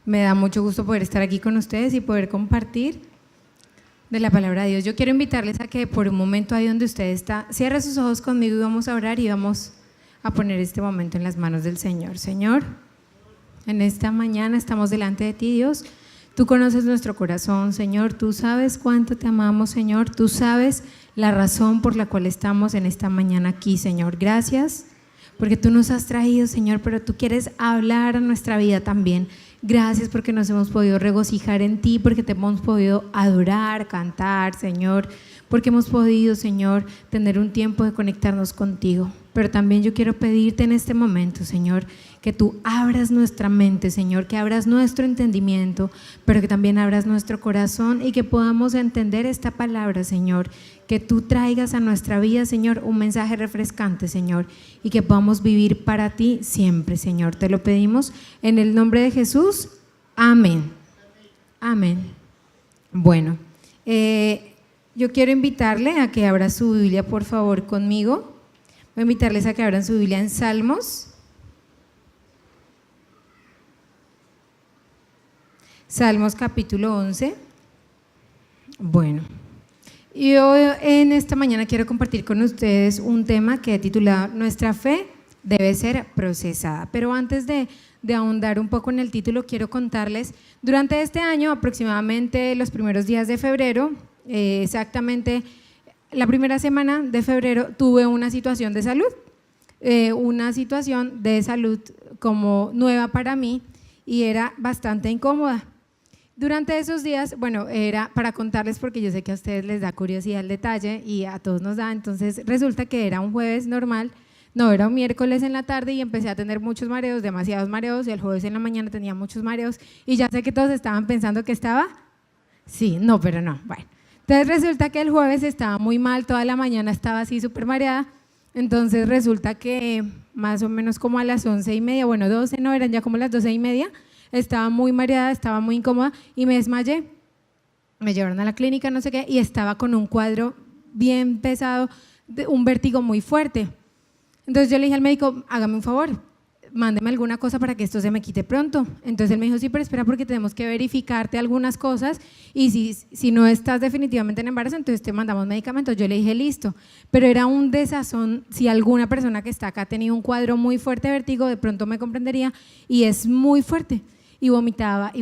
Me da mucho gusto poder estar aquí con ustedes y poder compartir de la palabra de Dios. Yo quiero invitarles a que por un momento ahí donde usted está, cierre sus ojos conmigo y vamos a orar y vamos a poner este momento en las manos del Señor. Señor, en esta mañana estamos delante de ti, Dios. Tú conoces nuestro corazón, Señor. Tú sabes cuánto te amamos, Señor. Tú sabes la razón por la cual estamos en esta mañana aquí, Señor. Gracias porque tú nos has traído, Señor, pero tú quieres hablar a nuestra vida también. Gracias porque nos hemos podido regocijar en ti, porque te hemos podido adorar, cantar, Señor, porque hemos podido, Señor, tener un tiempo de conectarnos contigo. Pero también yo quiero pedirte en este momento, Señor, que tú abras nuestra mente, Señor, que abras nuestro entendimiento, pero que también abras nuestro corazón y que podamos entender esta palabra, Señor, que tú traigas a nuestra vida, Señor, un mensaje refrescante, Señor, y que podamos vivir para ti siempre, Señor. Te lo pedimos en el nombre de Jesús. Amén. Amén. Bueno, yo quiero invitarle a que abra su Biblia, por favor, conmigo. Voy a invitarles a que abran su Biblia en Salmos. Salmos capítulo 11. Bueno, yo en esta mañana quiero compartir con ustedes un tema que he titulado Nuestra fe debe ser procesada. Pero antes de ahondar un poco en el título, quiero contarles, durante este año, aproximadamente los primeros días de febrero, exactamente la primera semana de febrero, tuve una situación de salud como nueva para mí y era bastante incómoda. Durante esos días, bueno, era para contarles porque yo sé que a ustedes les da curiosidad el detalle y a todos nos da, entonces resulta que era un jueves normal, no, era un miércoles en la tarde y empecé a tener muchos mareos, demasiados mareos, y el jueves en la mañana tenía muchos mareos y ya sé que todos estaban pensando que estaba, sí, no, pero no, bueno. Entonces resulta que el jueves estaba muy mal, toda la mañana estaba así súper mareada, entonces resulta que más o menos como a las 11:30, bueno 12 no, eran ya como las 12:30, estaba muy mareada, estaba muy incómoda y me desmayé, me llevaron a la clínica, no sé qué, y estaba con un cuadro bien pesado, un vértigo muy fuerte. Entonces yo le dije al médico, hágame un favor, mándeme alguna cosa para que esto se me quite pronto. Entonces él me dijo, sí, pero espera porque tenemos que verificarte algunas cosas y si no estás definitivamente en embarazo, entonces te mandamos medicamentos. Yo le dije, listo, pero era un desazón. Si alguna persona que está acá ha tenido un cuadro muy fuerte de vértigo, de pronto me comprendería y es muy fuerte. Y vomitaba,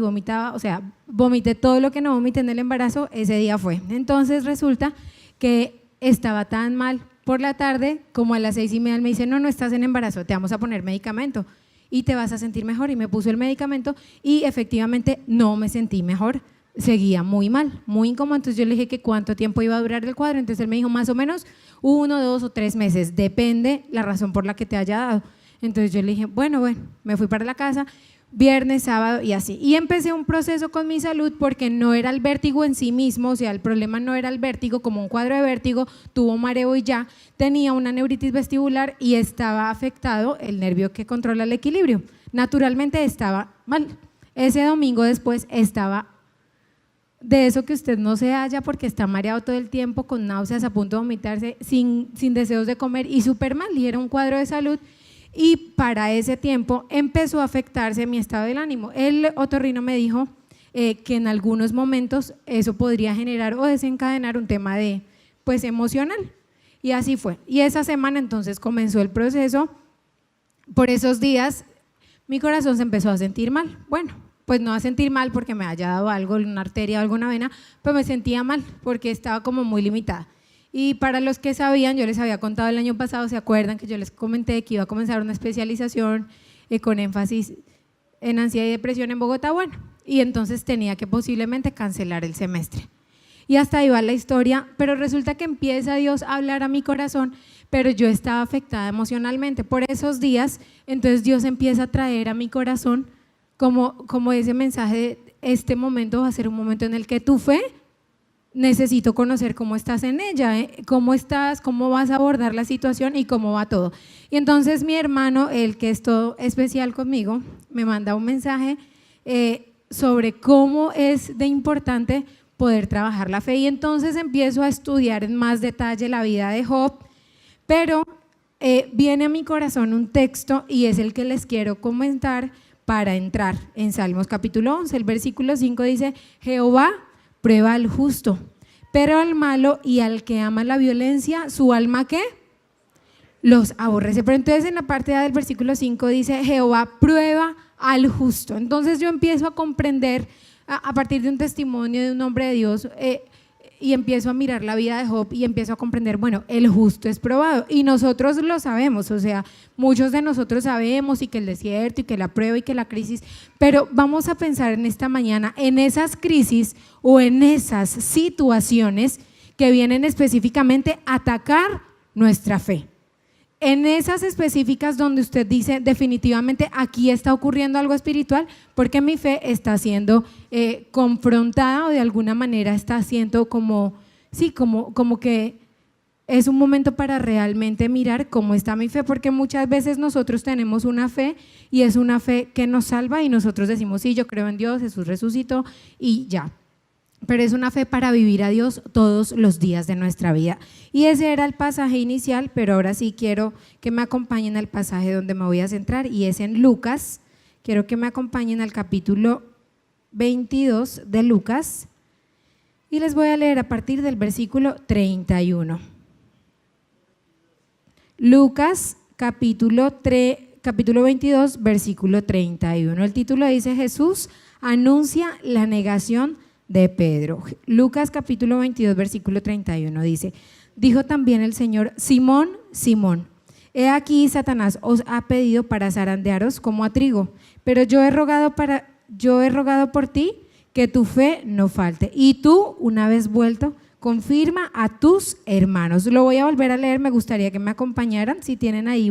o sea, vomité todo lo que no vomité en el embarazo, ese día fue. Entonces resulta que estaba tan mal. Por la tarde, como a las 6:30, él me dice, no estás en embarazo, te vamos a poner medicamento y te vas a sentir mejor. Y me puso el medicamento y efectivamente no me sentí mejor, seguía muy mal, muy incómodo. Entonces yo le dije que cuánto tiempo iba a durar el cuadro, entonces él me dijo más o menos 1, 2 o 3 meses, depende la razón por la que te haya dado. Entonces yo le dije, bueno, me fui para la casa, viernes, sábado y así. Y empecé un proceso con mi salud porque no era el vértigo en sí mismo, o sea, el problema no era el vértigo, como un cuadro de vértigo, tuvo mareo y ya, tenía una neuritis vestibular y estaba afectado el nervio que controla el equilibrio. Naturalmente estaba mal. Ese domingo después estaba de eso que usted no se halla porque está mareado todo el tiempo, con náuseas, a punto de vomitarse, sin deseos de comer y súper mal, y era un cuadro de salud. Y para ese tiempo empezó a afectarse mi estado del ánimo. El otorrino me dijo que en algunos momentos eso podría generar o desencadenar un tema de, pues, emocional. Y así fue. Y esa semana entonces comenzó el proceso. Por esos días mi corazón se empezó a sentir mal. Bueno, pues no a sentir mal porque me haya dado algo, una arteria o alguna vena, pero me sentía mal porque estaba como muy limitada. Y para los que sabían, yo les había contado el año pasado, ¿se acuerdan que yo les comenté que iba a comenzar una especialización con énfasis en ansiedad y depresión en Bogotá? Bueno, y entonces tenía que posiblemente cancelar el semestre. Y hasta ahí va la historia, pero resulta que empieza Dios a hablar a mi corazón, pero yo estaba afectada emocionalmente por esos días. Entonces Dios empieza a traer a mi corazón como ese mensaje de este momento va a ser un momento en el que tu fe, necesito conocer cómo estás en ella, cómo estás, cómo vas a abordar la situación y cómo va todo. Y entonces mi hermano, el que es todo especial conmigo, me manda un mensaje sobre cómo es de importante poder trabajar la fe. Y entonces empiezo a estudiar en más detalle la vida de Job, pero viene a mi corazón un texto y es el que les quiero comentar para entrar. En Salmos capítulo 11, el versículo 5 dice: Jehová prueba al justo, pero al malo y al que ama la violencia, ¿su alma qué? Los aborrece. Pero entonces en la parte A del versículo 5 dice: Jehová prueba al justo. Entonces yo empiezo a comprender a partir de un testimonio de un hombre de Dios, y empiezo a mirar la vida de Job y empiezo a comprender, bueno, el justo es probado y nosotros lo sabemos, o sea, muchos de nosotros sabemos, y que el desierto y que la prueba y que la crisis, pero vamos a pensar en esta mañana en esas crisis o en esas situaciones que vienen específicamente a atacar nuestra fe. En esas específicas donde usted dice definitivamente aquí está ocurriendo algo espiritual, porque mi fe está siendo confrontada, o de alguna manera está siendo como que es un momento para realmente mirar cómo está mi fe, porque muchas veces nosotros tenemos una fe y es una fe que nos salva y nosotros decimos sí, yo creo en Dios, Jesús resucitó y ya. Pero es una fe para vivir a Dios todos los días de nuestra vida. Y ese era el pasaje inicial, pero ahora sí quiero que me acompañen al pasaje donde me voy a centrar, y es en Lucas. Quiero que me acompañen al capítulo 22 de Lucas y les voy a leer a partir del versículo 31. Lucas capítulo 22, versículo 31. El título dice: Jesús anuncia la negación de Pedro. Lucas capítulo 22 versículo 31 dice: dijo también el Señor: Simón, Simón, he aquí Satanás os ha pedido para zarandearos como a trigo, pero yo he rogado por ti que tu fe no falte, y tú, una vez vuelto, confirma a tus hermanos. Lo voy a volver a leer, me gustaría que me acompañaran, si tienen ahí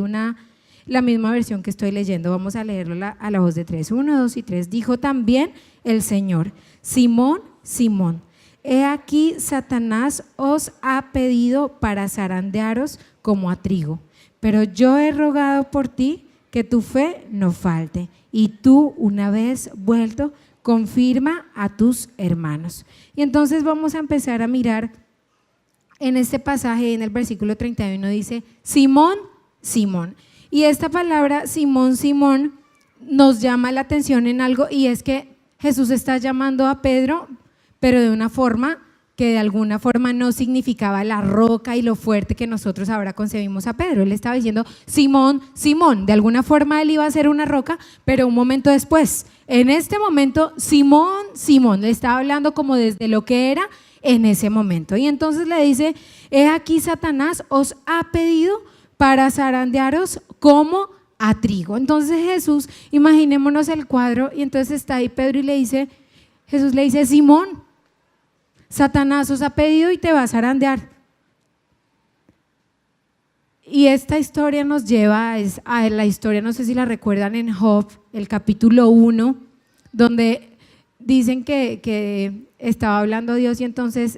la misma versión que estoy leyendo, vamos a leerlo a la voz de 3, 1, 2 y 3. Dijo también el Señor: Simón, Simón, he aquí Satanás os ha pedido para zarandearos como a trigo, pero yo he rogado por ti que tu fe no falte, y tú, una vez vuelto, confirma a tus hermanos. Y entonces vamos a empezar a mirar en este pasaje, en el versículo 31 dice: Simón, Simón. Y esta palabra Simón, Simón nos llama la atención en algo, y es que Jesús está llamando a Pedro, pero de una forma que de alguna forma no significaba la roca y lo fuerte que nosotros ahora concebimos a Pedro. Él estaba diciendo: Simón, Simón. De alguna forma él iba a ser una roca, pero un momento después, en este momento, Simón, Simón, le estaba hablando como desde lo que era en ese momento. Y entonces le dice: he aquí Satanás os ha pedido para zarandearos como a trigo. Entonces Jesús, imaginémonos el cuadro, y entonces está ahí Pedro y Jesús le dice: Simón, Satanás os ha pedido y te va a zarandear. Y esta historia nos lleva a la historia, no sé si la recuerdan, en Job, el capítulo 1, donde dicen que estaba hablando Dios y entonces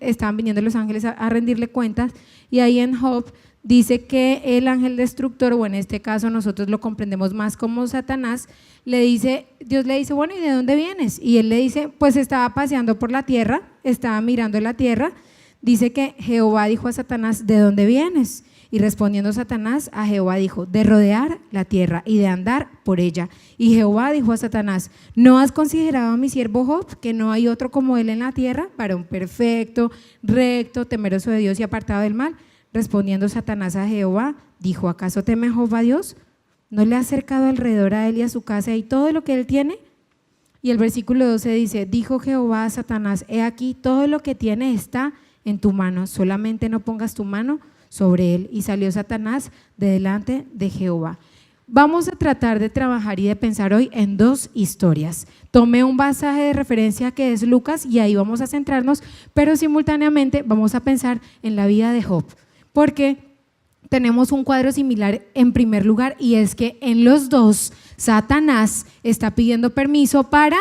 estaban viniendo los ángeles a rendirle cuentas, y ahí en Job dice que el ángel destructor, o en este caso nosotros lo comprendemos más como Satanás, Dios le dice: bueno, ¿y de dónde vienes? Y él le dice: pues estaba paseando por la tierra, estaba mirando la tierra. Dice que Jehová dijo a Satanás: ¿de dónde vienes? Y respondiendo Satanás a Jehová dijo: de rodear la tierra y de andar por ella. Y Jehová dijo a Satanás: ¿no has considerado a mi siervo Job, que no hay otro como él en la tierra, varón perfecto, recto, temeroso de Dios y apartado del mal? Respondiendo Satanás a Jehová, dijo: ¿acaso teme Job a Dios? ¿No le ha cercado alrededor a él y a su casa y todo lo que él tiene? Y el versículo 12 dice: dijo Jehová a Satanás: he aquí, todo lo que tiene está en tu mano, solamente no pongas tu mano sobre él. Y salió Satanás de delante de Jehová. Vamos a tratar de trabajar y de pensar hoy en dos historias. Tomé un pasaje de referencia que es Lucas y ahí vamos a centrarnos, pero simultáneamente vamos a pensar en la vida de Job, porque tenemos un cuadro similar en primer lugar, y es que en los dos Satanás está pidiendo permiso para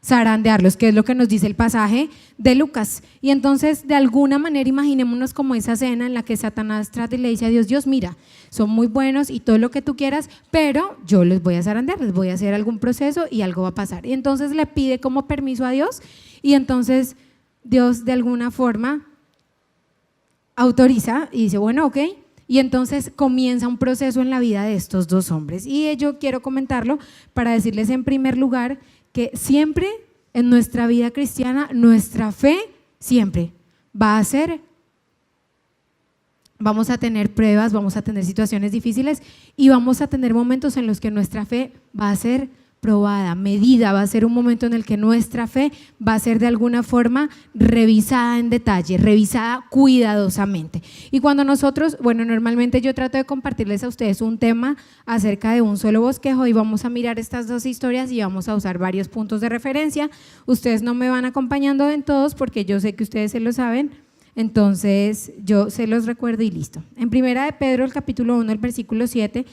zarandearlos, que es lo que nos dice el pasaje de Lucas. Y entonces, de alguna manera, imaginémonos como esa escena en la que Satanás trata y le dice a Dios: Dios, mira, son muy buenos y todo lo que tú quieras, pero yo les voy a zarandear, les voy a hacer algún proceso y algo va a pasar. Y entonces le pide como permiso a Dios, y entonces Dios de alguna forma autoriza y dice: bueno, ok. Y entonces comienza un proceso en la vida de estos dos hombres. Y yo quiero comentarlo para decirles en primer lugar que siempre en nuestra vida cristiana, nuestra fe siempre va a ser, vamos a tener pruebas, vamos a tener situaciones difíciles y vamos a tener momentos en los que nuestra fe va a ser probada, medida, va a ser un momento en el que nuestra fe va a ser de alguna forma revisada en detalle, revisada cuidadosamente. Y cuando nosotros, bueno, normalmente yo trato de compartirles a ustedes un tema acerca de un solo bosquejo y vamos a mirar estas dos historias y vamos a usar varios puntos de referencia. Ustedes no me van acompañando en todos porque yo sé que ustedes se lo saben, entonces yo se los recuerdo y listo. En Primera de Pedro, el capítulo 1, el versículo 7,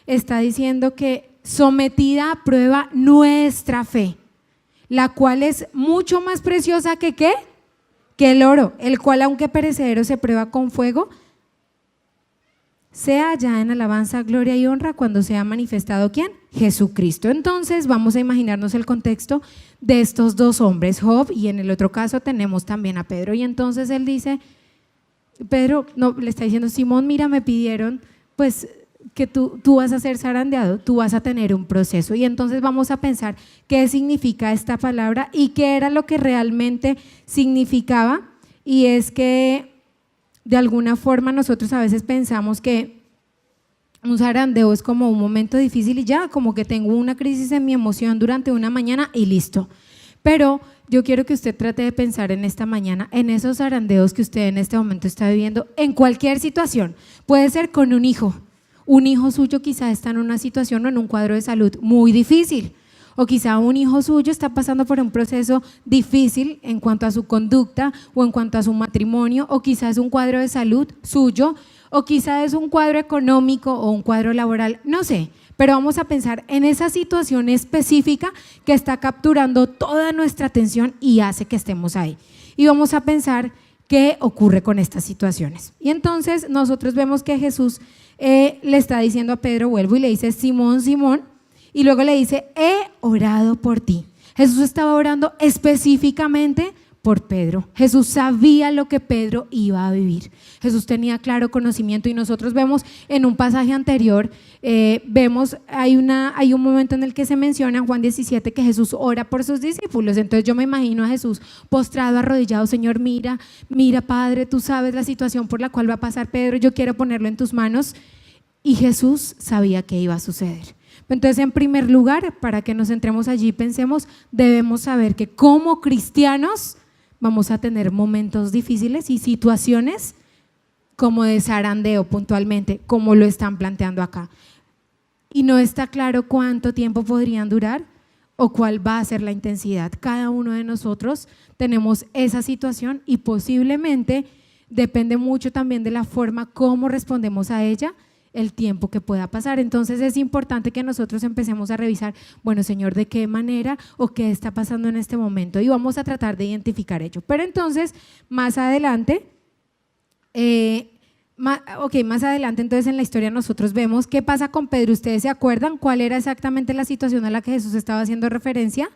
está diciendo que sometida a prueba nuestra fe, la cual es mucho más preciosa que ¿qué? Que el oro, el cual aunque perecedero se prueba con fuego, sea ya en alabanza, gloria y honra cuando sea manifestado ¿quién? Jesucristo. Entonces vamos a imaginarnos el contexto de estos dos hombres, Job, y en el otro caso tenemos también a Pedro. Y entonces él dice, Pedro no, le está diciendo, Simón, mira, me pidieron pues que tú vas a ser zarandeado, tú vas a tener un proceso. Y entonces vamos a pensar qué significa esta palabra y qué era lo que realmente significaba. Y es que de alguna forma nosotros a veces pensamos que un zarandeo es como un momento difícil y ya, como que tengo una crisis en mi emoción durante una mañana y listo. Pero yo quiero que usted trate de pensar en esta mañana, en esos zarandeos que usted en este momento está viviendo, en cualquier situación. Puede ser con un hijo suyo quizá está en una situación o en un cuadro de salud muy difícil, o quizá un hijo suyo está pasando por un proceso difícil en cuanto a su conducta o en cuanto a su matrimonio, o quizá es un cuadro de salud suyo, o quizá es un cuadro económico o un cuadro laboral, no sé, pero vamos a pensar en esa situación específica que está capturando toda nuestra atención y hace que estemos ahí. Y vamos a pensar qué ocurre con estas situaciones. Y entonces nosotros vemos que Jesús le está diciendo a Pedro, vuelvo y le dice, Simón, Simón, y luego le dice, he orado por ti. Jesús estaba orando específicamente por Pedro. Jesús sabía lo que Pedro iba a vivir. Jesús tenía claro conocimiento y nosotros vemos en un pasaje anterior, hay un momento en el que se menciona en Juan 17 que Jesús ora por sus discípulos. Entonces yo me imagino a Jesús postrado, arrodillado, Señor, mira Padre, tú sabes la situación por la cual va a pasar Pedro, yo quiero ponerlo en tus manos. Y Jesús sabía que iba a suceder. Entonces, en primer lugar, para que nos centremos allí y pensemos, debemos saber que como cristianos vamos a tener momentos difíciles y situaciones como de zarandeo puntualmente, como lo están planteando acá. Y no está claro cuánto tiempo podrían durar o cuál va a ser la intensidad. Cada uno de nosotros tenemos esa situación y posiblemente depende mucho también de la forma como respondemos a ella, el tiempo que pueda pasar. Entonces es importante que nosotros empecemos a revisar, bueno, Señor, ¿de qué manera o qué está pasando en este momento? Y vamos a tratar de identificar ello. Pero entonces, más adelante, más adelante entonces en la historia nosotros vemos qué pasa con Pedro. ¿Ustedes se acuerdan cuál era exactamente la situación a la que Jesús estaba haciendo referencia?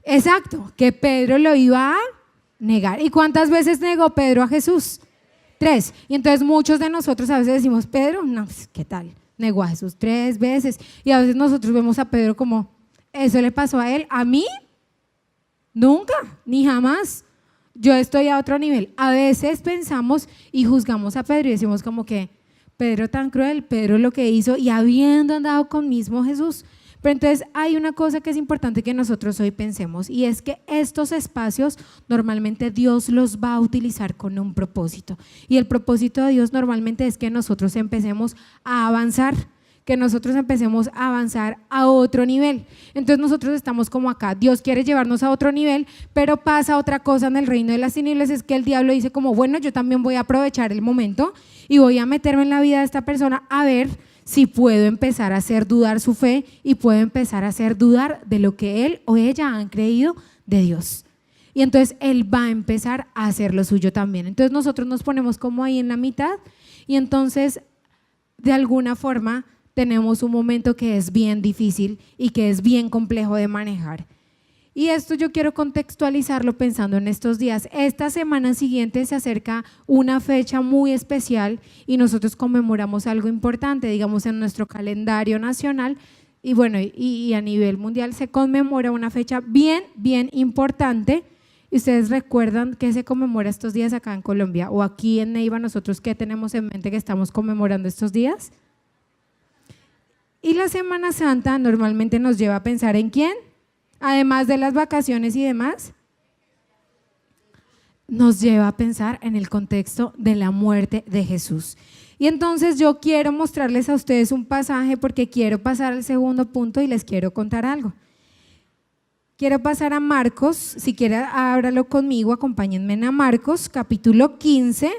Exacto, que Pedro lo iba a negar. ¿Y cuántas veces negó Pedro a Jesús? 3. Y entonces muchos de nosotros a veces decimos, Pedro, no, ¿qué tal? Negó a Jesús 3 veces. Y a veces nosotros vemos a Pedro como, ¿eso le pasó a él? ¿A mí? Nunca, ni jamás. Yo estoy a otro nivel. A veces pensamos y juzgamos a Pedro y decimos como que, Pedro tan cruel, Pedro lo que hizo y habiendo andado con mismo Jesús. Pero entonces hay una cosa que es importante que nosotros hoy pensemos y es que estos espacios normalmente Dios los va a utilizar con un propósito y el propósito de Dios normalmente es que nosotros empecemos a avanzar, que nosotros empecemos a avanzar a otro nivel. Entonces nosotros estamos como acá, Dios quiere llevarnos a otro nivel, pero pasa otra cosa en el reino de las tinieblas, es que el diablo dice como, bueno, yo también voy a aprovechar el momento y voy a meterme en la vida de esta persona a ver si puedo empezar a hacer dudar su fe y puedo empezar a hacer dudar de lo que él o ella han creído de Dios. Y entonces él va a empezar a hacer lo suyo también. Entonces nosotros nos ponemos como ahí en la mitad y entonces de alguna forma tenemos un momento que es bien difícil y que es bien complejo de manejar. Y esto yo quiero contextualizarlo pensando en estos días. Esta semana siguiente se acerca una fecha muy especial y nosotros conmemoramos algo importante, digamos, en nuestro calendario nacional y bueno, y a nivel mundial se conmemora una fecha bien importante. ¿Y ustedes recuerdan qué se conmemora estos días acá en Colombia o aquí en Neiva? Nosotros, ¿qué tenemos en mente que estamos conmemorando estos días? Y la Semana Santa normalmente nos lleva a pensar ¿en quién? Además de las vacaciones y demás, nos lleva a pensar en el contexto de la muerte de Jesús. Y entonces yo quiero mostrarles a ustedes un pasaje porque quiero pasar al segundo punto y les quiero contar algo. Quiero pasar a Marcos, si quieren ábralo conmigo, acompáñenme a Marcos, capítulo 15.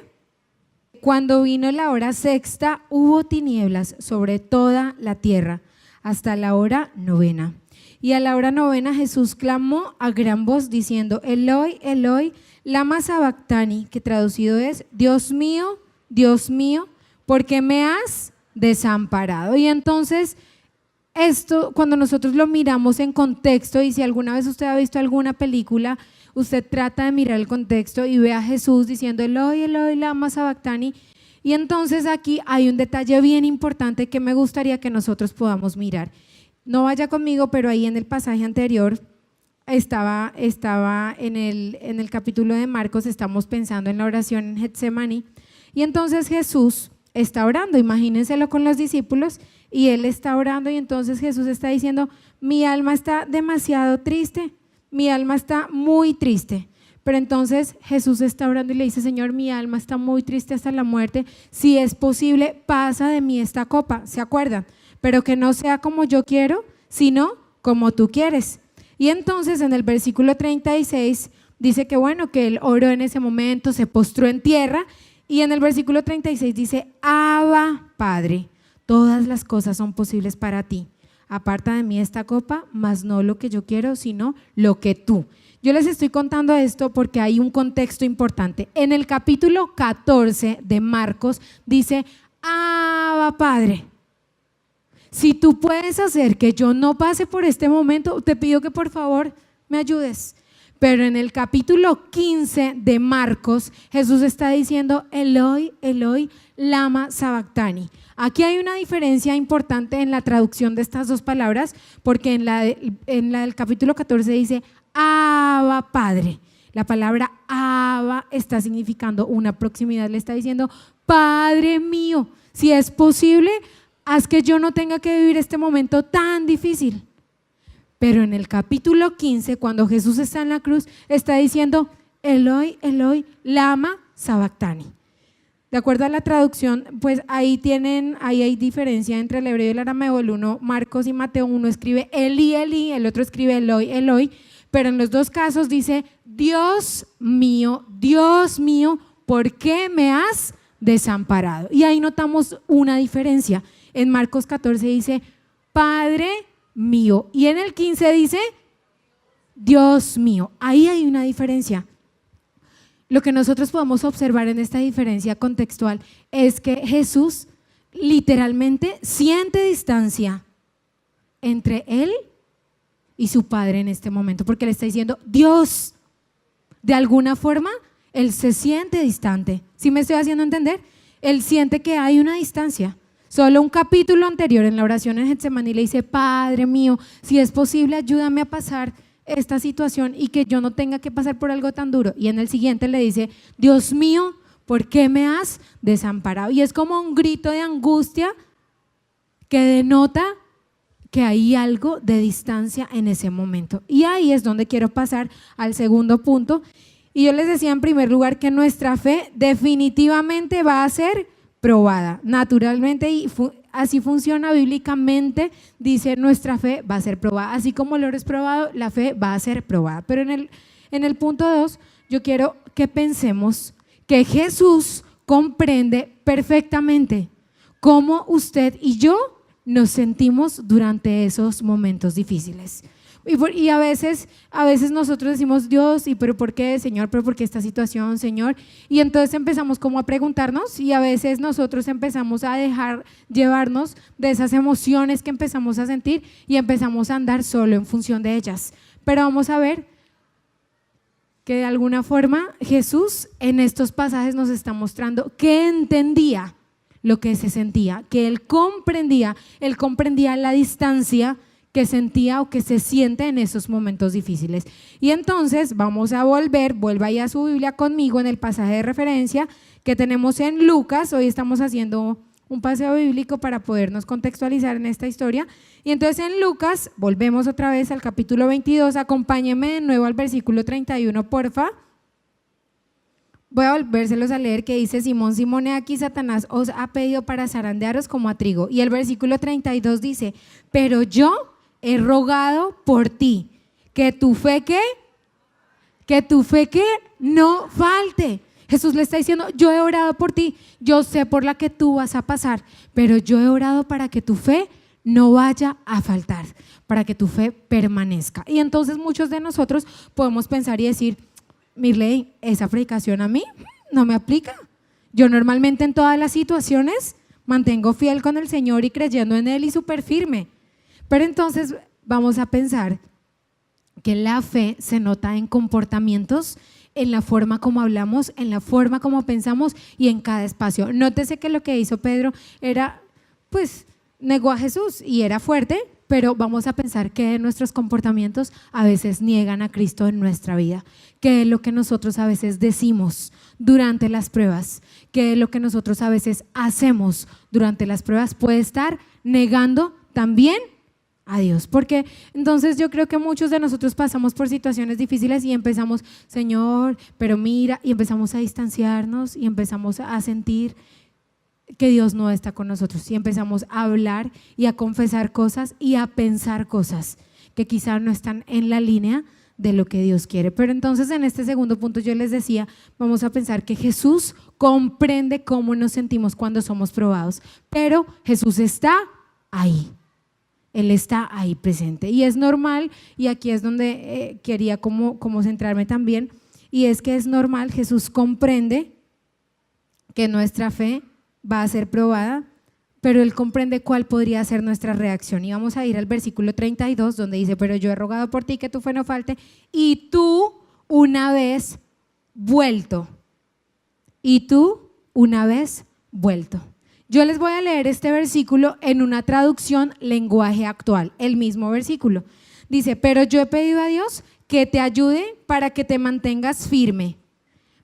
Cuando vino la hora sexta, hubo tinieblas sobre toda la tierra, hasta la hora novena. Y a la hora novena Jesús clamó a gran voz diciendo, Eloi, Eloi, lama sabactani, que traducido es, Dios mío, ¿por qué me has desamparado? Y entonces esto, cuando nosotros lo miramos en contexto, y si alguna vez usted ha visto alguna película, usted trata de mirar el contexto y ve a Jesús diciendo, Eloi, Eloi, lama sabactani. Y entonces aquí hay un detalle bien importante que me gustaría que nosotros podamos mirar. No vaya conmigo, pero ahí en el pasaje anterior estaba en el capítulo de Marcos, estamos pensando en la oración en Getsemaní, y entonces Jesús está orando, imagínenselo con los discípulos, y él está orando y entonces Jesús está diciendo, mi alma está demasiado triste, mi alma está muy triste. Pero entonces Jesús está orando y le dice, Señor, mi alma está muy triste hasta la muerte, si es posible, pasa de mí esta copa, ¿se acuerdan? Pero que no sea como yo quiero, sino como tú quieres. Y entonces en el versículo 36 dice que bueno, que él oró en ese momento, se postró en tierra, y en el versículo 36 dice, Abba, Padre, todas las cosas son posibles para ti. Aparta de mí esta copa, mas no lo que yo quiero, sino lo que tú. Yo les estoy contando esto porque hay un contexto importante. En el capítulo 14 de Marcos dice, Abba, Padre, si tú puedes hacer que yo no pase por este momento, te pido que por favor me ayudes. Pero en el capítulo 15 de Marcos, Jesús está diciendo, Eloi, Eloi, lama sabactani. Aquí hay una diferencia importante en la traducción de estas dos palabras, porque en la del capítulo 14 dice, Abba, Padre. La palabra Abba está significando una proximidad, le está diciendo, Padre mío, si es posible, haz que yo no tenga que vivir este momento tan difícil. Pero en el capítulo 15, cuando Jesús está en la cruz, está diciendo, Eloi, Eloi, lama sabactani. De acuerdo a la traducción, pues ahí hay diferencia entre el hebreo y el arameo. El uno, Marcos y Mateo, uno escribe Eli, Eli, el otro escribe Eloi, Eloi, pero en los dos casos dice, Dios mío, ¿por qué me has desamparado? Y ahí notamos una diferencia. En Marcos 14 dice, Padre mío, y en el 15 dice, Dios mío. Ahí hay una diferencia. Lo que nosotros podemos observar en esta diferencia contextual es que Jesús literalmente siente distancia entre él y su Padre en este momento, porque le está diciendo Dios. De alguna forma, él se siente distante. ¿Sí me estoy haciendo entender? Él siente que hay una distancia. Solo un capítulo anterior en la oración en Getsemaní le dice, Padre mío, si es posible, ayúdame a pasar esta situación y que yo no tenga que pasar por algo tan duro. Y en el siguiente le dice, Dios mío, ¿por qué me has desamparado? Y es como un grito de angustia que denota que hay algo de distancia en ese momento. Y ahí es donde quiero pasar al segundo punto. Y yo les decía en primer lugar que nuestra fe definitivamente va a ser probada, naturalmente, y así funciona bíblicamente, dice nuestra fe va a ser probada, así como el oro es probado, la fe va a ser probada. Pero en el punto 2, yo quiero que pensemos que Jesús comprende perfectamente cómo usted y yo nos sentimos durante esos momentos difíciles. Y a veces nosotros decimos, Dios, ¿y pero por qué, Señor? ¿Pero por qué esta situación, Señor? Y entonces empezamos como a preguntarnos y a veces nosotros empezamos a dejar llevarnos de esas emociones que empezamos a sentir y empezamos a andar solo en función de ellas. pero vamos a ver que de alguna forma Jesús en estos pasajes nos está mostrando que entendía lo que se sentía, que él comprendía la distancia que sentía o que se siente en esos momentos difíciles. Y entonces vamos a vuelva ahí a su Biblia conmigo en el pasaje de referencia que tenemos en Lucas. Hoy estamos haciendo un paseo bíblico para podernos contextualizar en esta historia. Y entonces en Lucas, volvemos otra vez al capítulo 22, acompáñenme de nuevo al versículo 31, porfa. Voy a volvérselos a leer, que dice: Simón, Simón, he aquí Satanás os ha pedido para zarandearos como a trigo. Y el versículo 32 dice: pero yo he rogado por ti, que tu fe no falte. Jesús le está diciendo: yo he orado por ti, yo sé por la que tú vas a pasar, pero yo he orado para que tu fe no vaya a faltar, para que tu fe permanezca. Y entonces muchos de nosotros podemos pensar y decir: Mirley, esa predicación a mí no me aplica. Yo normalmente en todas las situaciones mantengo fiel con el Señor y creyendo en Él y súper firme. Pero entonces vamos a pensar que la fe se nota en comportamientos, en la forma como hablamos, en la forma como pensamos y en cada espacio. Nótese que lo que hizo Pedro era, pues, negó a Jesús y era fuerte, pero vamos a pensar que nuestros comportamientos a veces niegan a Cristo en nuestra vida, que es lo que nosotros a veces decimos durante las pruebas, que es lo que nosotros a veces hacemos durante las pruebas puede estar negando también a Dios. Porque entonces yo creo que muchos de nosotros pasamos por situaciones difíciles y empezamos: Señor, pero mira, y empezamos a distanciarnos y empezamos a sentir que Dios no está con nosotros y empezamos a hablar y a confesar cosas y a pensar cosas que quizá no están en la línea de lo que Dios quiere. Pero entonces en este segundo punto yo les decía, vamos a pensar que Jesús comprende cómo nos sentimos cuando somos probados, pero Jesús está ahí. Él está ahí presente y es normal, y aquí es donde quería como centrarme también, y es que es normal, Jesús comprende que nuestra fe va a ser probada, pero Él comprende cuál podría ser nuestra reacción. Y vamos a ir al versículo 32 donde dice: pero yo he rogado por ti que tu fe no falte, y tú una vez vuelto. Yo les voy a leer este versículo en una traducción lenguaje actual, el mismo versículo. Dice: pero yo he pedido a Dios que te ayude para que te mantengas firme.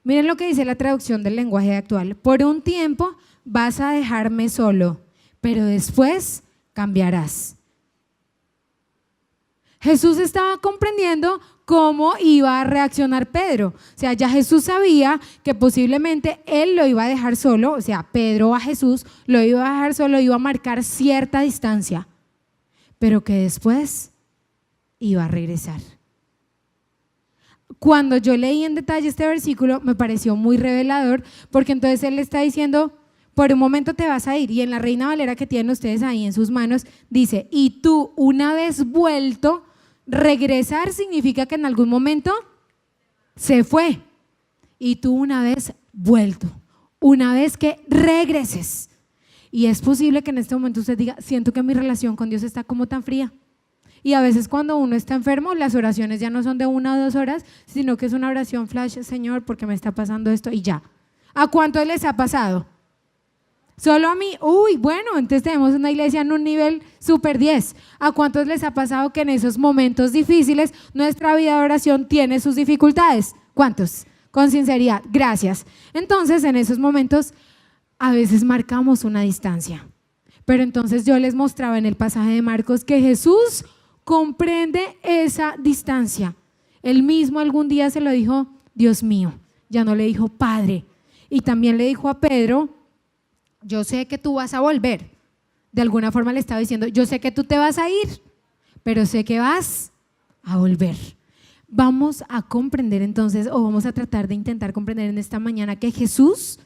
Miren lo que dice la traducción del lenguaje actual: por un tiempo vas a dejarme solo, pero después cambiarás. Jesús estaba comprendiendo cómo iba a reaccionar Pedro. O sea, ya Jesús sabía que posiblemente él lo iba a dejar solo, o sea, Pedro a Jesús lo iba a dejar solo, iba a marcar cierta distancia, pero que después iba a regresar. Cuando yo leí en detalle este versículo me pareció muy revelador, porque entonces él le está diciendo: por un momento te vas a ir. Y en la Reina Valera que tienen ustedes ahí en sus manos dice: y tú una vez vuelto. Regresar significa que en algún momento se fue, y tú una vez vuelto, una vez que regreses. Y es posible que en este momento usted diga: siento que mi relación con Dios está como tan fría. Y a veces cuando uno está enfermo, las oraciones ya no son de 1 o 2 horas, sino que es una oración flash: Señor, ¿por qué me está pasando esto? Y ya. ¿A cuántos les ha pasado? Solo a mí. Uy, bueno, entonces tenemos una iglesia en un nivel super 10. ¿A cuántos les ha pasado que en esos momentos difíciles nuestra vida de oración tiene sus dificultades? ¿Cuántos? Con sinceridad, gracias. Entonces en esos momentos a veces marcamos una distancia, pero entonces yo les mostraba en el pasaje de Marcos que Jesús comprende esa distancia. Él mismo algún día se lo dijo: Dios mío, ya no le dijo Padre. Y también le dijo a Pedro: yo sé que tú vas a volver. De alguna forma le estaba diciendo: yo sé que tú te vas a ir, pero sé que vas a volver. Vamos a comprender entonces, o vamos a tratar de intentar comprender en esta mañana, que Jesús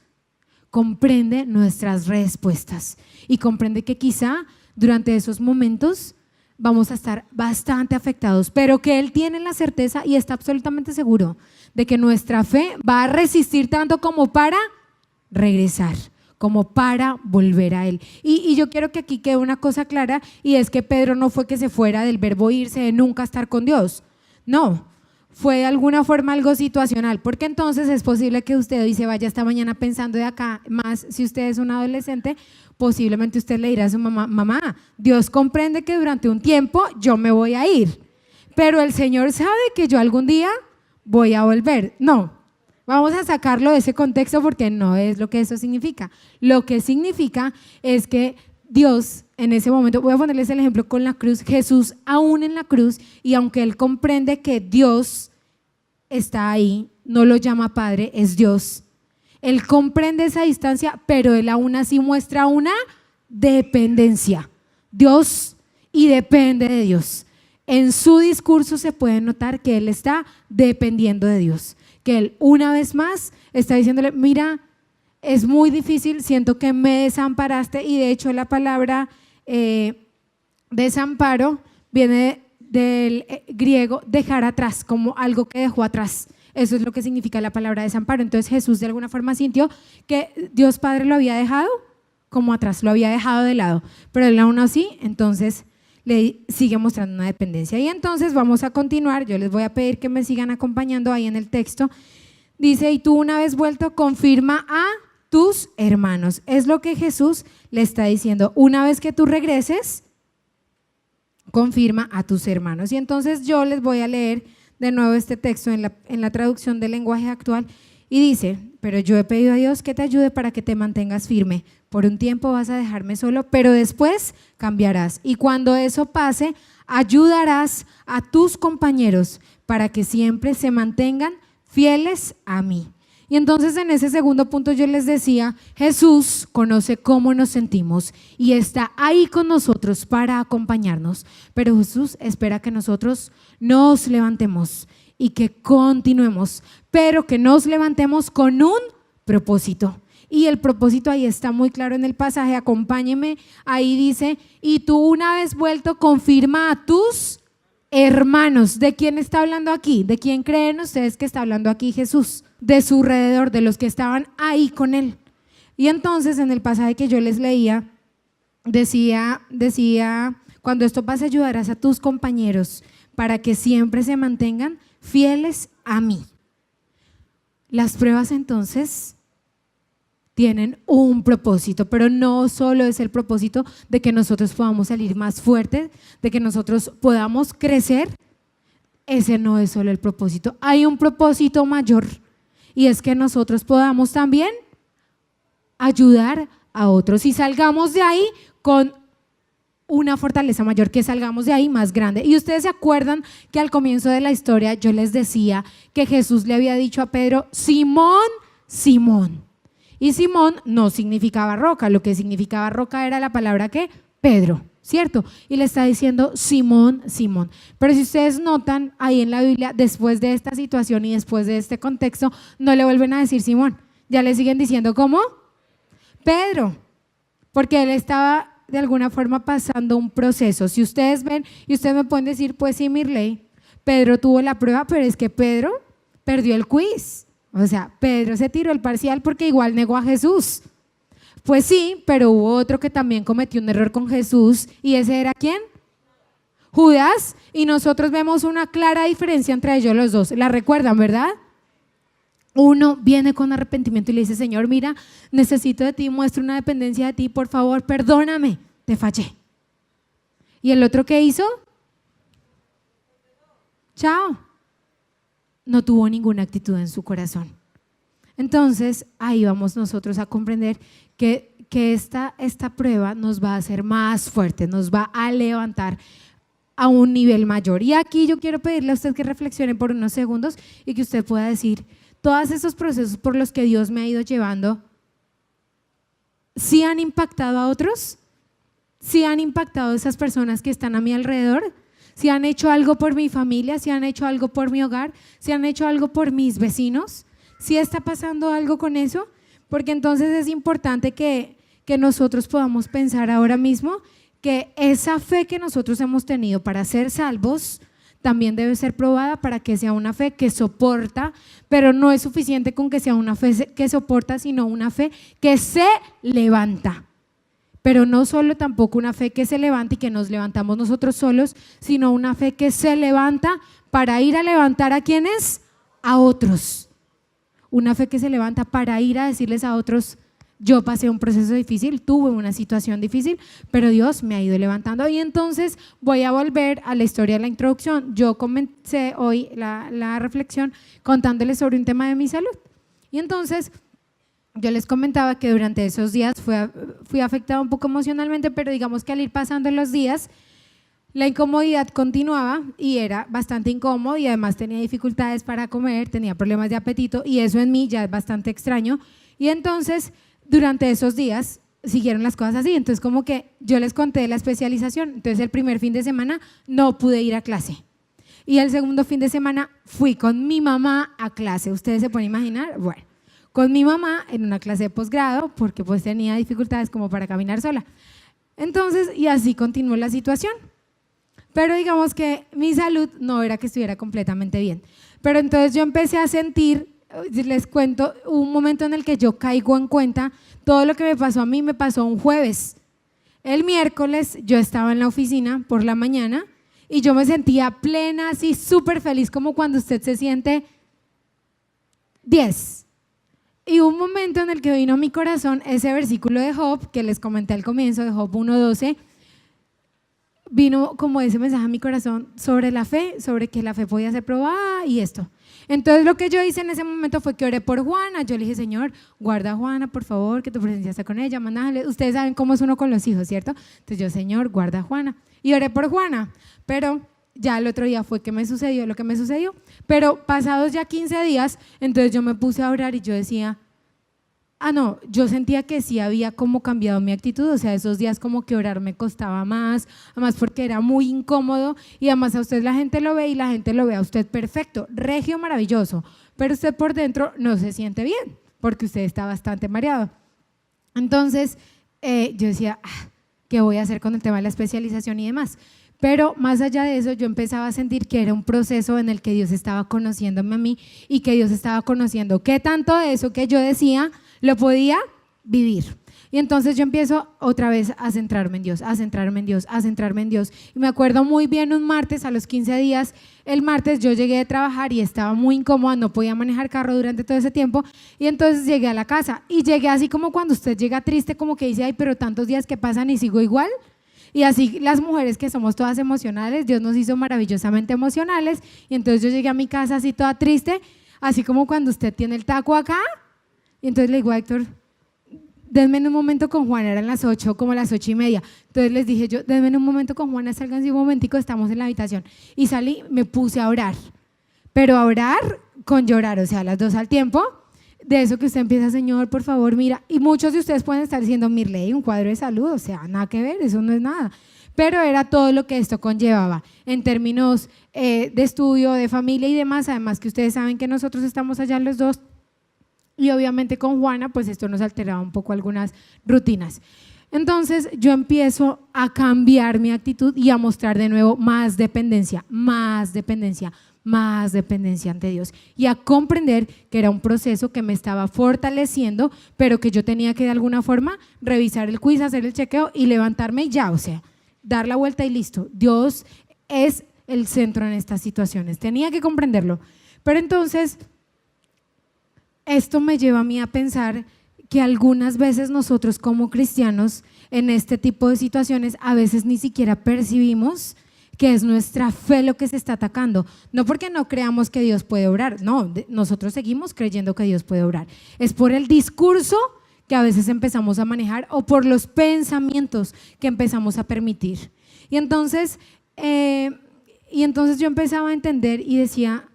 comprende nuestras respuestas y comprende que quizá durante esos momentos vamos a estar bastante afectados, pero que Él tiene la certeza y está absolutamente seguro de que nuestra fe va a resistir tanto como para regresar, como para volver a Él. Y yo quiero que aquí quede una cosa clara, y es que Pedro no fue que se fuera del verbo irse, de nunca estar con Dios. No, fue de alguna forma algo situacional, porque entonces es posible que usted hoy se vaya esta mañana pensando de acá, más si usted es un adolescente, posiblemente usted le dirá a su mamá, mamá, Dios comprende que durante un tiempo yo me voy a ir, pero el Señor sabe que yo algún día voy a volver. No, vamos a sacarlo de ese contexto porque no es lo que eso significa. Lo que significa es que Dios en ese momento, voy a ponerles el ejemplo con la cruz, Jesús aún en la cruz, y aunque Él comprende que Dios está ahí, no lo llama Padre, es Dios. Él comprende esa distancia, pero Él aún así muestra una dependencia. Dios y depende de Dios. En su discurso se puede notar que Él está dependiendo de Dios, que Él una vez más está diciéndole, mira, es muy difícil, siento que me desamparaste, y de hecho la palabra desamparo viene del griego dejar atrás, como algo que dejó atrás. Eso es lo que significa la palabra desamparo. Entonces Jesús de alguna forma sintió que Dios Padre lo había dejado como atrás, lo había dejado de lado, pero Él aún así entonces le sigue mostrando una dependencia. Y entonces vamos a continuar, yo les voy a pedir que me sigan acompañando ahí en el texto. Dice, y tú una vez vuelto confirma a tus hermanos. Es lo que Jesús le está diciendo, una vez que tú regreses, confirma a tus hermanos. Y entonces yo les voy a leer de nuevo este texto en la traducción del lenguaje actual, y dice, pero yo he pedido a Dios que te ayude para que te mantengas firme. Por un tiempo vas a dejarme solo, pero después cambiarás. Y cuando eso pase, ayudarás a tus compañeros para que siempre se mantengan fieles a mí. Y entonces en ese segundo punto yo les decía, Jesús conoce cómo nos sentimos y está ahí con nosotros para acompañarnos, pero Jesús espera que nosotros nos levantemos y que continuemos, pero que nos levantemos con un propósito. Y el propósito ahí está muy claro en el pasaje, acompáñeme, ahí dice, y tú una vez vuelto confirma a tus hermanos. ¿De quién está hablando aquí? ¿De quién creen ustedes que está hablando aquí Jesús? De su alrededor, de los que estaban ahí con Él. Y entonces en el pasaje que yo les leía, decía, cuando esto pase ayudarás a tus compañeros para que siempre se mantengan fieles a mí. Las pruebas entonces tienen un propósito, pero no solo es el propósito de que nosotros podamos salir más fuertes, de que nosotros podamos crecer. Ese no es solo el propósito, hay un propósito mayor, y es que nosotros podamos también ayudar a otros y salgamos de ahí con una fortaleza mayor, que salgamos de ahí más grande. Y ustedes se acuerdan que al comienzo de la historia yo les decía que Jesús le había dicho a Pedro, Simón, Simón. Y Simón no significaba roca, lo que significaba roca era la palabra que Pedro, ¿cierto? Y le está diciendo Simón, Simón. Pero si ustedes notan ahí en la Biblia, después de esta situación y después de este contexto, no le vuelven a decir Simón, ya le siguen diciendo ¿cómo? Pedro, porque él estaba de alguna forma pasando un proceso. Si ustedes ven, y ustedes me pueden decir, pues sí, Mirley, Pedro tuvo la prueba, pero es que Pedro perdió el quiz. O sea, Pedro se tiró el parcial porque igual negó a Jesús. Pues sí, pero hubo otro que también cometió un error con Jesús, y ese era ¿quién? Judas, y nosotros vemos una clara diferencia entre ellos los dos. ¿La recuerdan, verdad? Uno viene con arrepentimiento y le dice, Señor, mira, necesito de ti, muestro una dependencia de ti, por favor, perdóname, te fallé. ¿Y el otro qué hizo? Chao. No tuvo ninguna actitud en su corazón. Entonces, ahí vamos nosotros a comprender que esta prueba nos va a hacer más fuertes, nos va a levantar a un nivel mayor. Y aquí yo quiero pedirle a usted que reflexione por unos segundos y que usted pueda decir, todos esos procesos por los que Dios me ha ido llevando, ¿sí han impactado a otros? ¿Sí han impactado a esas personas que están a mi alrededor? ¿Sí han hecho algo por mi familia? ¿Sí han hecho algo por mi hogar? ¿Sí han hecho algo por mis vecinos? ¿Sí está pasando algo con eso? Porque entonces es importante que nosotros podamos pensar ahora mismo que esa fe que nosotros hemos tenido para ser salvos también debe ser probada para que sea una fe que soporta, pero no es suficiente con que sea una fe que soporta, sino una fe que se levanta. pero no solo tampoco una fe que se levanta y que nos levantamos nosotros solos, sino una fe que se levanta para ir a levantar ¿a quiénes? A otros. Una fe que se levanta para ir a decirles a otros: yo pasé un proceso difícil, tuve una situación difícil, pero Dios me ha ido levantando. Y entonces voy a volver a la historia de la introducción. Yo comencé hoy la reflexión contándoles sobre un tema de mi salud. Y entonces yo les comentaba que durante esos días fui afectada un poco emocionalmente, pero digamos que al ir pasando los días, la incomodidad continuaba y era bastante incómodo, y además tenía dificultades para comer, tenía problemas de apetito, y eso en mí ya es bastante extraño. Y entonces durante esos días siguieron las cosas así. Entonces como que yo les conté de la especialización. Entonces el primer fin de semana no pude ir a clase, y el segundo fin de semana fui con mi mamá a clase. ¿Ustedes se pueden imaginar? Bueno, con mi mamá en una clase de posgrado, porque pues tenía dificultades como para caminar sola. Entonces, y así continuó la situación. Pero digamos que mi salud no era que estuviera completamente bien. Pero entonces yo empecé a sentir, les cuento, un momento en el que yo caigo en cuenta, todo lo que me pasó a mí me pasó un jueves. El miércoles yo estaba en la oficina por la mañana y yo me sentía plena, así súper feliz, como cuando usted se siente 10. Y un momento en el que vino a mi corazón ese versículo de Job, que les comenté al comienzo, de Job 1:12, vino como ese mensaje a mi corazón sobre la fe, sobre que la fe podía ser probada y esto. Entonces lo que yo hice en ese momento fue que oré por Juana. Yo le dije: Señor, guarda a Juana, por favor, que tu presencia esté con ella, mándale. Ustedes saben cómo es uno con los hijos, ¿cierto? Entonces yo: Señor, guarda a Juana. Y oré por Juana, pero ya el otro día fue que me sucedió lo que me sucedió. Pero pasados ya 15 días, entonces yo me puse a orar y yo decía: no, yo sentía que sí había como cambiado mi actitud. O sea, esos días como que orar me costaba más, además porque era muy incómodo, y además a usted la gente lo ve y la gente lo ve a usted perfecto, regio, maravilloso, pero usted por dentro no se siente bien porque usted está bastante mareado. Entonces yo decía: ¿qué voy a hacer con el tema de la especialización y demás? Pero más allá de eso, yo empezaba a sentir que era un proceso en el que Dios estaba conociéndome a mí, y que Dios estaba conociendo qué tanto de eso que yo decía lo podía vivir. Y entonces yo empiezo otra vez a centrarme en Dios, a centrarme en Dios, a centrarme en Dios. Y me acuerdo muy bien un martes, a los 15 días, el martes yo llegué de trabajar y estaba muy incómoda, no podía manejar carro durante todo ese tiempo, y entonces llegué a la casa y llegué así como cuando usted llega triste, como que dice: ay, pero tantos días que pasan y sigo igual. Y así las mujeres que somos todas emocionales, Dios nos hizo maravillosamente emocionales, y entonces yo llegué a mi casa así toda triste, así como cuando usted tiene el taco acá. Y entonces le digo a Héctor: denme un momento con Juana. Eran las 8, como las 8:30. Entonces les dije yo: denme un momento con Juana, salgan un momentico, estamos en la habitación. Y salí, me puse a orar, pero a orar con llorar, o sea, las dos al tiempo. De eso que usted empieza: Señor, por favor, mira. Y muchos de ustedes pueden estar diciendo: Mirley, un cuadro de salud, o sea, nada que ver, eso no es nada. Pero era todo lo que esto conllevaba en términos de estudio, de familia y demás. Además que ustedes saben que nosotros estamos allá los dos, y obviamente con Juana pues esto nos alteraba un poco algunas rutinas. Entonces yo empiezo a cambiar mi actitud y a mostrar de nuevo más dependencia, más dependencia, más dependencia ante Dios, y a comprender que era un proceso que me estaba fortaleciendo, pero que yo tenía que de alguna forma revisar el quiz, hacer el chequeo y levantarme y ya, o sea, dar la vuelta y listo. Dios es el centro en estas situaciones, tenía que comprenderlo. Pero entonces esto me lleva a mí a pensar que algunas veces nosotros como cristianos en este tipo de situaciones a veces ni siquiera percibimos que es nuestra fe lo que se está atacando. No porque no creamos que Dios puede obrar, no, nosotros seguimos creyendo que Dios puede obrar. Es por el discurso que a veces empezamos a manejar, o por los pensamientos que empezamos a permitir. Y entonces yo empezaba a entender y decía: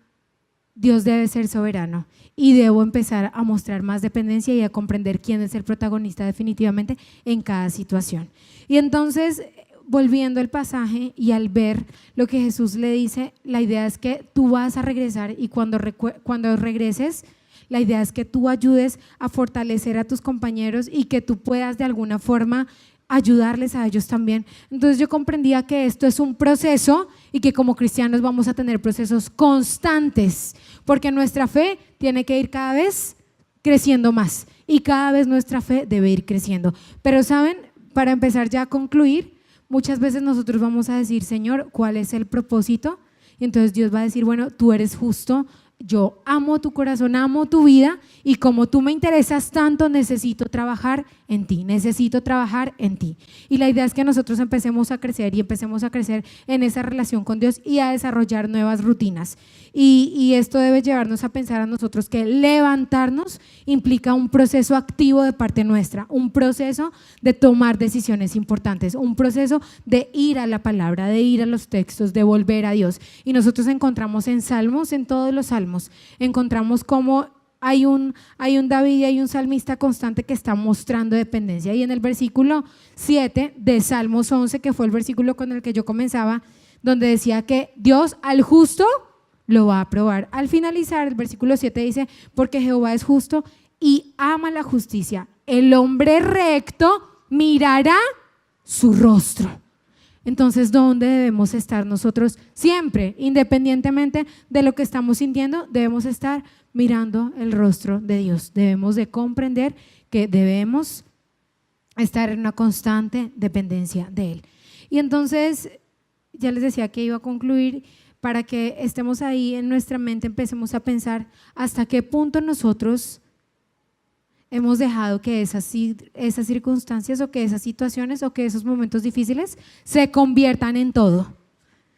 Dios debe ser soberano y debo empezar a mostrar más dependencia y a comprender quién es el protagonista definitivamente en cada situación. Y entonces, volviendo al pasaje y al ver lo que Jesús le dice, la idea es que tú vas a regresar, y cuando regreses, la idea es que tú ayudes a fortalecer a tus compañeros y que tú puedas de alguna forma ayudarles a ellos también. Entonces yo comprendía que esto es un proceso y que como cristianos vamos a tener procesos constantes, porque nuestra fe tiene que ir cada vez creciendo más, y cada vez nuestra fe debe ir creciendo. Pero ¿saben? para empezar ya a concluir, muchas veces nosotros vamos a decir, Señor, ¿cuál es el propósito? Y entonces Dios va a decir, bueno, tú eres justo, yo amo tu corazón, amo tu vida y como tú me interesas tanto, necesito trabajar en ti, necesito trabajar en ti. Y la idea es que nosotros empecemos a crecer y empecemos a crecer en esa relación con Dios y a desarrollar nuevas rutinas. Y esto debe llevarnos a pensar a nosotros que levantarnos implica un proceso activo de parte nuestra, un proceso de tomar decisiones importantes, un proceso de ir a la palabra, de ir a los textos, de volver a Dios. Y nosotros encontramos en Salmos, en todos los Salmos, encontramos cómo hay un David y hay un salmista constante que está mostrando dependencia. Y en el versículo 7 de Salmos 11, que fue el versículo con el que yo comenzaba, donde decía que Dios al justo lo va a probar. Al finalizar, el versículo 7 dice, porque Jehová es justo y ama la justicia. El hombre recto mirará su rostro. Entonces, ¿dónde debemos estar nosotros? Siempre, independientemente de lo que estamos sintiendo, debemos estar mirando el rostro de Dios. Debemos de comprender que debemos estar en una constante dependencia de Él. Y entonces, ya les decía que iba a concluir para que estemos ahí en nuestra mente, empecemos a pensar hasta qué punto nosotros hemos dejado que esas circunstancias o que esas situaciones o que esos momentos difíciles se conviertan en todo.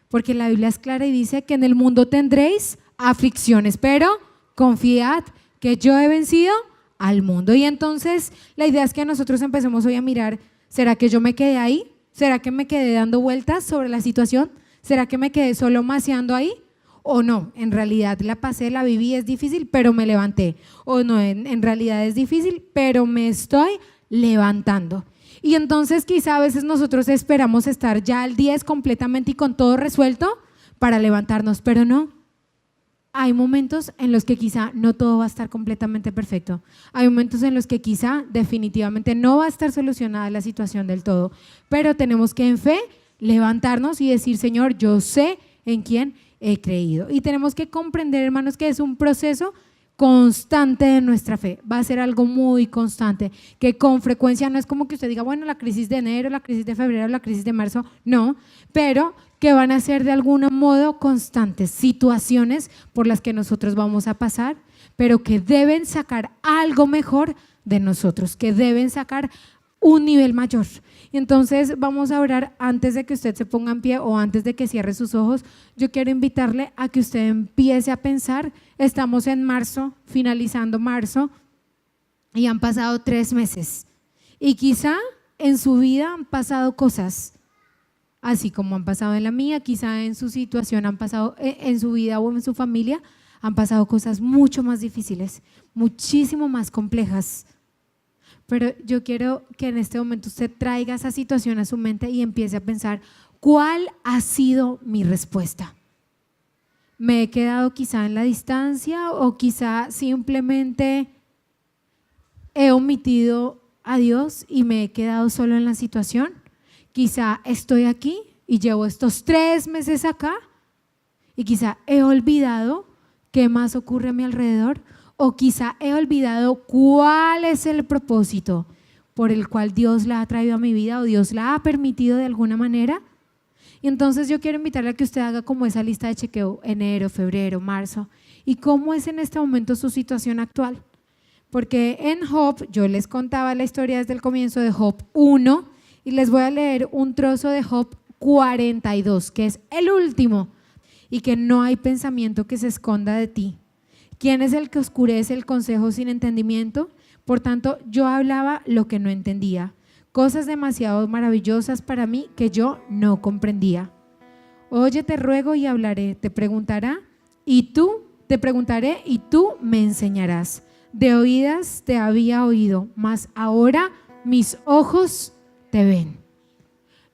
Porque la Biblia es clara y dice que en el mundo tendréis aflicciones, pero confiad que yo he vencido al mundo. Y entonces la idea es que nosotros empecemos hoy a mirar, ¿será que yo me quedé ahí? ¿Será que me quedé dando vueltas sobre la situación? ¿Será que me quedé solo maceando ahí? O no, en realidad la pasé, la viví, es difícil, pero me levanté. O no, en realidad es difícil, pero me estoy levantando. Y entonces quizá a veces nosotros esperamos estar ya al 10 completamente y con todo resuelto para levantarnos, pero no. Hay momentos en los que quizá no todo va a estar completamente perfecto. Hay momentos en los que quizá definitivamente no va a estar solucionada la situación del todo, pero tenemos que en fe levantarnos y decir, Señor, yo sé en quién he creído. Y tenemos que comprender, hermanos, que es un proceso constante de nuestra fe. Va a ser algo muy constante, que con frecuencia no es como que usted diga, bueno, la crisis de enero, la crisis de febrero, la crisis de marzo, no, pero que van a ser de algún modo constantes, situaciones por las que nosotros vamos a pasar, pero que deben sacar algo mejor de nosotros, que deben sacar un nivel mayor. Y entonces vamos a orar. Antes de que usted se ponga en pie o antes de que cierre sus ojos, yo quiero invitarle a que usted empiece a pensar. Estamos en marzo, finalizando marzo, y han pasado 3 meses y quizá en su vida han pasado cosas así como han pasado en la mía, quizá en su situación han pasado, en su vida o en su familia han pasado cosas mucho más difíciles, muchísimo más complejas. Pero yo quiero que en este momento usted traiga esa situación a su mente y empiece a pensar, ¿cuál ha sido mi respuesta? ¿Me he quedado quizá en la distancia o quizá simplemente he omitido a Dios y me he quedado solo en la situación? Quizá estoy aquí y llevo estos 3 meses acá y quizá he olvidado qué más ocurre a mi alrededor. O quizá he olvidado cuál es el propósito por el cual Dios la ha traído a mi vida o Dios la ha permitido de alguna manera. Y entonces yo quiero invitarle a que usted haga como esa lista de chequeo, enero, febrero, marzo, y cómo es en este momento su situación actual. Porque en Job, yo les contaba la historia desde el comienzo de Job 1 y les voy a leer un trozo de Job 42, que es el último, y que no hay pensamiento que se esconda de ti. ¿Quién es el que oscurece el consejo sin entendimiento? Por tanto, yo hablaba lo que no entendía, cosas demasiado maravillosas para mí que yo no comprendía. Oye, te ruego y hablaré, te preguntaré y tú me enseñarás. De oídas te había oído, mas ahora mis ojos te ven.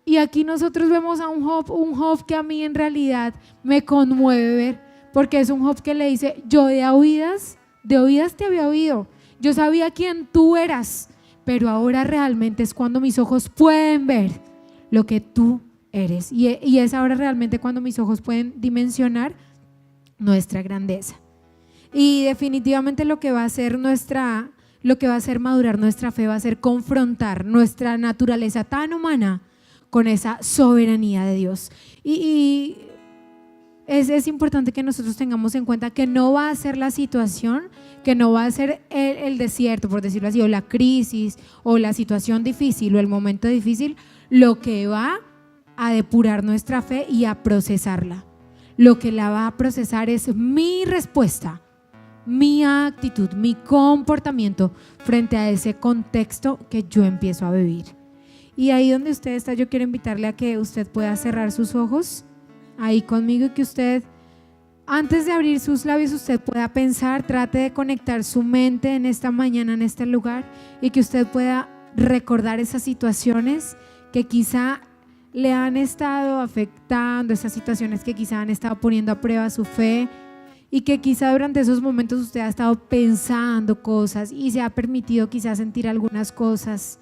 Y aquí nosotros vemos a un Job que a mí en realidad me conmueve ver. Porque es un Job que le dice, yo de oídas te había oído, yo sabía quién tú eras, pero ahora realmente es cuando mis ojos pueden ver lo que tú eres. Y es ahora realmente cuando mis ojos pueden dimensionar nuestra grandeza. Y definitivamente lo que va a ser nuestra lo que va a hacer madurar nuestra fe va a ser confrontar nuestra naturaleza tan humana con esa soberanía de Dios. Y es importante que nosotros tengamos en cuenta que no va a ser la situación, que no va a ser el desierto, por decirlo así, o la crisis, o la situación difícil, o el momento difícil, lo que va a depurar nuestra fe y a procesarla. Lo que la va a procesar es mi respuesta, mi actitud, mi comportamiento frente a ese contexto que yo empiezo a vivir. Y ahí donde usted está, yo quiero invitarle a que usted pueda cerrar sus ojos ahí conmigo y que usted, antes de abrir sus labios, usted pueda pensar, trate de conectar su mente en esta mañana, en este lugar, y que usted pueda recordar esas situaciones que quizá le han estado afectando, esas situaciones que quizá han estado poniendo a prueba su fe, y que quizá durante esos momentos usted ha estado pensando cosas y se ha permitido quizá sentir algunas cosas.